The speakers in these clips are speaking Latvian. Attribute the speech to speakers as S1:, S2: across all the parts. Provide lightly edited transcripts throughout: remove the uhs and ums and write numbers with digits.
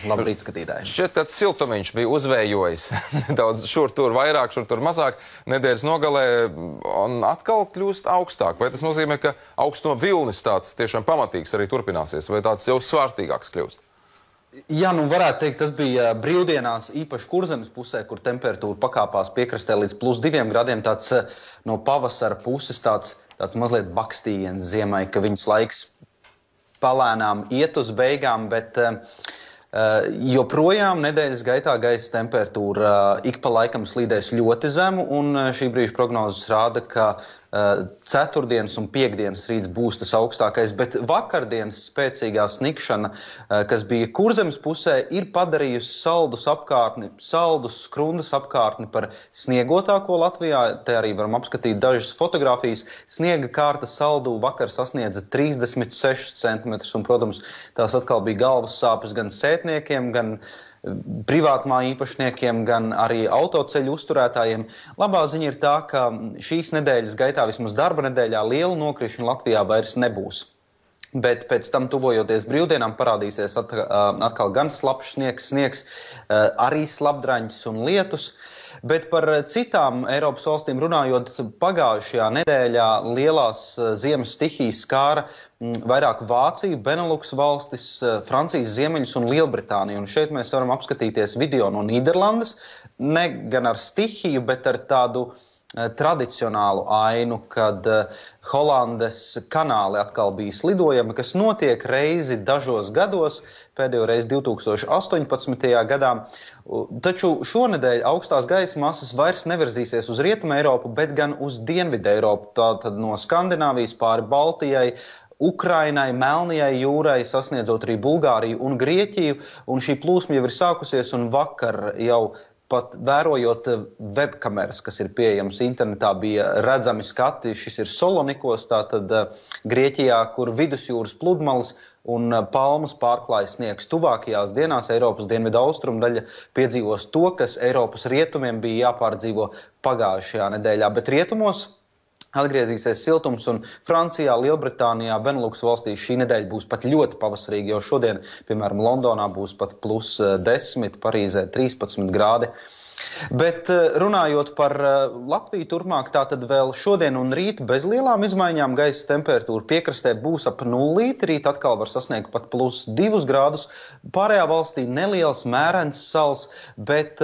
S1: Labrīt, skatītāji.
S2: Šķiet, tāds siltumiņš bija uzvējojis. Nedaudz šur tur vairāk, šur tur mazāk. Nedēļas nogalē un atkal kļūst augstāk. Vai tas nozīmē, ka augstuma vilnis tāds tiešām pamatīgs arī turpināsies? Vai tāds jau svārstīgāks kļūst?
S1: Jā, nu varētu teikt, tas bija brīvdienās īpaši Kurzemes pusē, kur temperatūra pakāpās piekrastē līdz +2 gradiem. Tāds no pavasara puses tāds mazliet bakstījiens ziemai, ka viņas laiks palēnām iet uz beigām, bet joprojām nedēļas gaitā gaisa temperatūra ik pa laikam slīdēs ļoti zemu, un šī brīža prognozes rāda, ka ceturtdienas un piekdienas rīts būs tas augstākais, bet vakardienas spēcīgā snikšana, kas bija Kurzemes pusē, ir padarījusi saldus skrundas apkārtni par sniegotāko Latvijā. Te arī varam apskatīt dažas fotogrāfijas. Sniega kārta saldu vakar sasniedza 36 centimetrus, un, protams, tās atkal bija galvas sāpes gan sētniekiem, gan privātmāju īpašniekiem, gan arī autoceļu uzturētājiem. Labā ziņa ir tā, ka šīs nedēļas gaitā, vismaz darba nedēļā, lielu nokrišņu Latvijā vairs nebūs. Bet pēc tam, tuvojoties brīvdienām, parādīsies atkal gan slapjš sniegs, arī slapdraņķis un lietus. Bet par citām Eiropas valstīm runājot, pagājušajā nedēļā lielās ziemas stihijas skāra vairāk Vāciju, Benelux valstis, Francijas ziemeļus un Lielbritāniju. Un šeit mēs varam apskatīties video no Nīderlandes, ne gan ar stihiju, bet ar tādu tradicionālu ainu, kad Holandes kanāli atkal bija slidojami, kas notiek reizi dažos gados, pēdējo reizi 2018. gadā. Taču šonedēļ augstās gaisa masas vairs nevirzīsies uz Rietumu Eiropu, bet gan uz Dienvidu Eiropu, tātad no Skandināvijas pāri Baltijai, Ukrainai, Melnajai jūrai, sasniedzot arī Bulgāriju un Grieķiju, un šī plūsma jau ir sākusies, un vakar jau pat vērojot webkameras, kas ir pieejams internetā, bija redzami skati. Šis ir Solonikos, tātad Grieķijā, kur vidusjūras pludmales un palmas pārklājas sniegs. Tuvākajās dienās Eiropas dienvidu austrumu daļa piedzīvos to, kas Eiropas rietumiem bija jāpārdzīvo pagājušajā nedēļā, bet rietumos atgriezīsies siltums, un Francijā, Lielbritānijā, Benelux valstīs šī nedēļa būs pat ļoti pavasarīga, jo šodien, piemēram, Londonā būs pat +10, Parīzē 13 grādi. Bet runājot par Latviju turpmāk, tātad vēl šodien un rīt bez lielām izmaiņām gaisa temperatūra piekrastē būs ap 0, rīt atkal var sasniegt pat +2 grādus. Pārējā valstī neliels mērens sals, bet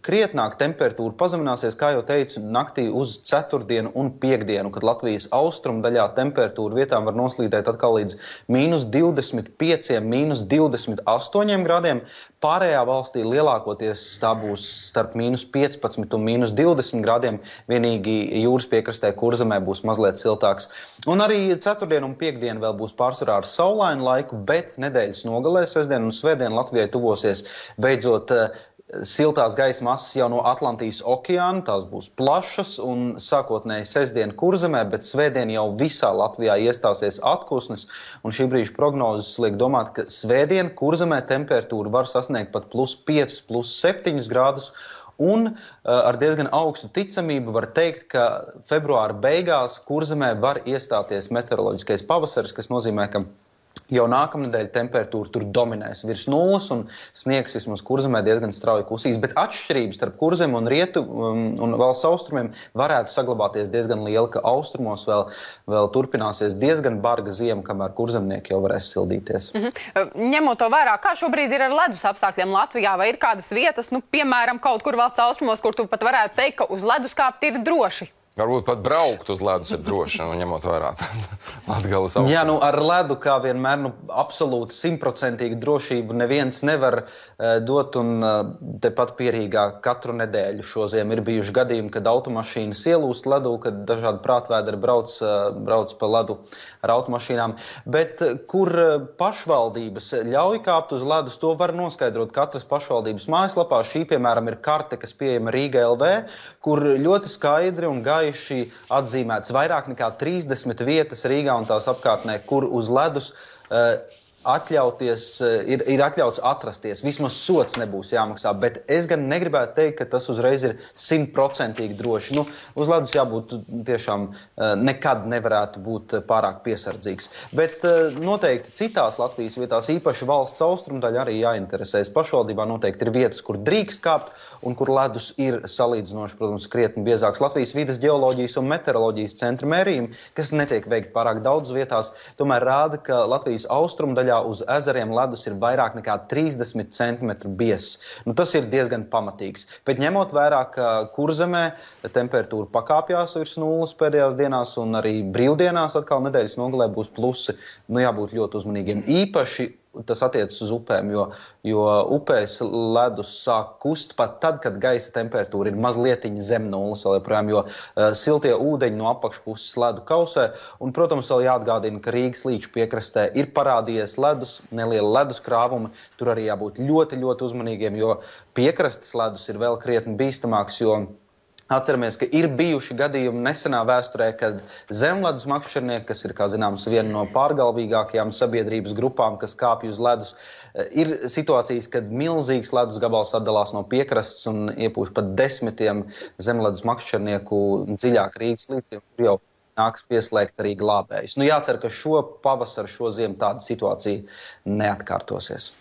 S1: krietnāk temperatūra pazemināsies, kā jau teicu, naktī uz ceturtdienu un piekdienu, kad Latvijas austrumu daļā temperatūra vietām var noslīdēt atkal līdz -25, -28 grādiem. Pārējā valstī lielākoties tā būs starp -15 un -20 grādiem. Vienīgi jūras piekrastē Kurzemē būs mazliet siltāks. Un arī ceturtdien un piekdien vēl būs pārsvarā ar saulainu laiku, bet nedēļas nogalē, sestdien un svētdien Latvijai tuvosies beidzot siltās gaisa masas jau no Atlantijas okeāna, tās būs plašas, un sākotnēji sestdien Kurzemē, bet svētdien jau visā Latvijā iestāsies atkusnis, un šī brīža prognozes liek domāt, ka svētdien Kurzemē temperatūra var sasniegt pat +5, +7 grādus, un ar diezgan augstu ticamību var teikt, ka februāra beigās Kurzemē var iestāties meteoroloģiskais pavasaris, kas nozīmē, ka jau nākamnedēļ temperatūra tur dominēs virs 0, un sniegs vismaz Kurzemē diezgan strauji kusīs, bet atšķirības starp Kurzemi un un valsts austrumiem varētu saglabāties diezgan liela, ka austrumos vēl turpināsies diezgan barga ziema, kamēr kurzemnieki jau varēs sildīties.
S3: Ņemot to vērā, kā šobrīd ir ar ledus apstākļiem Latvijā, vai ir kādas vietas, piemēram, kaut kur valsts austrumos, kur tu pat varētu teikt, ka uz ledus kāpt ir droši?
S2: Varbūt pat braukt uz ledus ir droši, ņemot vērā Latgales austrumu.
S1: Jā, ar ledu, kā vienmēr, absolūti 100% drošību neviens nevar dot, un tepat Pierīgā katru nedēļu šoziem ir bijuši gadījumi, kad automašīnas ielūst ledu, kad dažādi prātvēderi brauc pa ledu ar automašīnām. Bet kur pašvaldības ļauj kāpt uz ledus, to var noskaidrot katras pašvaldības mājaslapā. Šī, piemēram, ir karte, kas pieejama Rīga LV, kur ļoti skaidri un gaiši atzīmēts vairāk nekā 30 vietas Rīgā un tās apkārtnē, kur uz ledus ir atļauts atrasties. Vismaz sots nebūs jāmaksā, bet es gan negribētu teikt, ka tas uzreiz ir 100% droši. Uz ledus jābūt tiešām nekad nevarētu būt pārāk piesardzīgs. Bet noteikti citās Latvijas vietās, īpaši valsts austrumdaļa, arī jāinteresējas. Pašvaldībā noteikti ir vietas, kur drīkst kāpt un kur ledus ir salīdzinoši, protams, krietni biezāks. Latvijas vides geoloģijas un meteoroloģijas centra mērījumi, kas netiek veikti pārāk daudz vietās, tomēr rāda, ka Latvijas austrumdaļā uz ezeriem ledus ir vairāk nekā 30 cm biezs. Tas ir diezgan pamatīgs. Bet ņemot vērā, ka Kurzemē temperatūra pakāpjās virs nulles pēdējās dienās un arī brīvdienās atkal nedēļas nogalē būs plusi, jābūt ļoti uzmanīgiem. Īpaši tas attiecas uz upēm, jo upēs ledus sāk kust pat tad, kad gaisa temperatūra ir mazlietiņa zem nulles vēl joprojām, jo siltie ūdeņi no apakšpuses ledu kausē. Un, protams, vēl jāatgādina, ka Rīgas līča piekrastē ir parādījies ledus, neliela ledus krāvumi. Tur arī jābūt ļoti, ļoti uzmanīgiem, jo piekrastes ledus ir vēl krietni bīstamāks, jo atceramies, ka ir bijuši gadījumi nesenā vēsturē, kad zemledus makšķernieki, kas ir, kā zināms, viena no pārgalvīgākajām sabiedrības grupām, kas kāpj uz ledus, ir situācijas, kad milzīgs ledus gabals atdalās no piekrastes un iepūš pat 10 zemledus makšķernieku dziļāk Rīgas līcī, un tur jau nāks pieslēgt arī glābējus. Jācer, ka šo pavasaru, šo ziemu tāda situācija neatkārtosies.